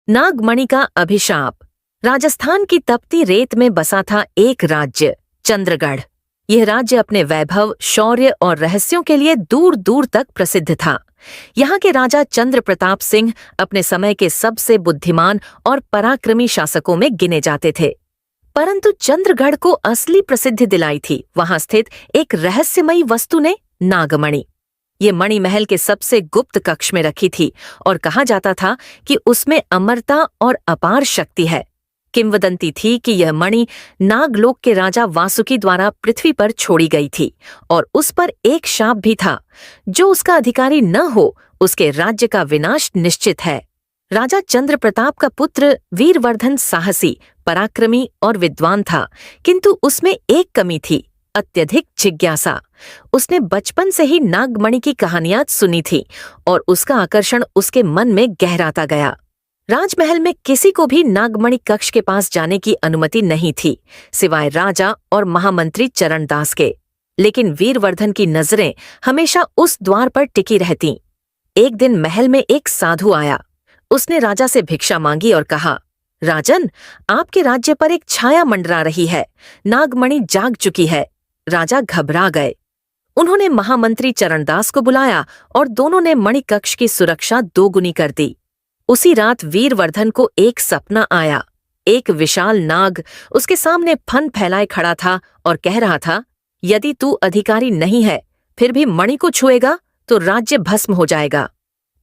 नागमणि का अभिशाप। राजस्थान की तपती रेत में बसा था एक राज्य, चंद्रगढ़। यह राज्य अपने वैभव, शौर्य और रहस्यों के लिए दूर दूर तक प्रसिद्ध था। यहाँ के राजा चंद्र प्रताप सिंह अपने समय के सबसे बुद्धिमान और पराक्रमी शासकों में गिने जाते थे। परंतु चंद्रगढ़ को असली प्रसिद्धि दिलाई थी वहां स्थित एक रहस्यमयी वस्तु ने, नागमणि। ये मणि महल के सबसे गुप्त कक्ष में रखी थी और कहा जाता था कि उसमें अमरता और अपार शक्ति है। किंवदंती थी कि यह मणि नागलोक के राजा वासुकी द्वारा पृथ्वी पर छोड़ी गई थी और उस पर एक शाप भी था, जो उसका अधिकारी न हो उसके राज्य का विनाश निश्चित है। राजा चंद्र प्रताप का पुत्र वीरवर्धन साहसी, पराक्रमी और विद्वान था, किंतु उसमें एक कमी थी, अत्यधिक जिज्ञासा। उसने बचपन से ही नागमणि की कहानियां सुनी थी और उसका आकर्षण उसके मन में गहराता गया। राजमहल में किसी को भी नागमणि कक्ष के पास जाने की अनुमति नहीं थी, सिवाय राजा और महामंत्री चरणदास के। लेकिन वीरवर्धन की नजरें हमेशा उस द्वार पर टिकी रहतीं। एक दिन महल में एक साधु आया। उसने राजा से भिक्षा मांगी और कहा, राजन, आपके राज्य पर एक छाया मंडरा रही है। नागमणि जाग चुकी है। राजा घबरा गए। उन्होंने महामंत्री चरणदास को बुलाया और दोनों ने मणि कक्ष की सुरक्षा दोगुनी कर दी। उसी रात वीरवर्धन को एक सपना आया। एक विशाल नाग उसके सामने फन फैलाए खड़ा था और कह रहा था, यदि तू अधिकारी नहीं है, फिर भी मणि को छुएगा तो राज्य भस्म हो जाएगा।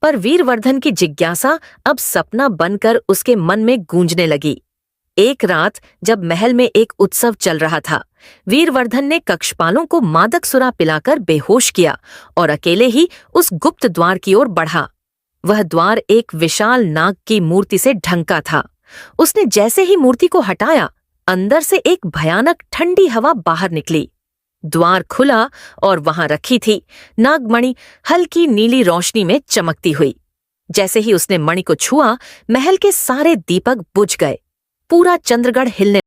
पर वीरवर्धन की जिज्ञासा अब सपना बनकर उसके मन में गूंजने लगी। एक रात जब महल में एक उत्सव चल रहा था, वीरवर्धन ने कक्षपालों को मादक सुरा पिलाकर बेहोश किया और अकेले ही उस गुप्त द्वार की ओर बढ़ा। वह द्वार एक विशाल नाग की मूर्ति से ढंका था। उसने जैसे ही मूर्ति को हटाया, अंदर से एक भयानक ठंडी हवा बाहर निकली। द्वार खुला और वहां रखी थी नागमणि, हल्की नीली रोशनी में चमकती हुई। जैसे ही उसने मणि को छुआ, महल के सारे दीपक बुझ गए। पूरा चंद्रगढ़ हिलने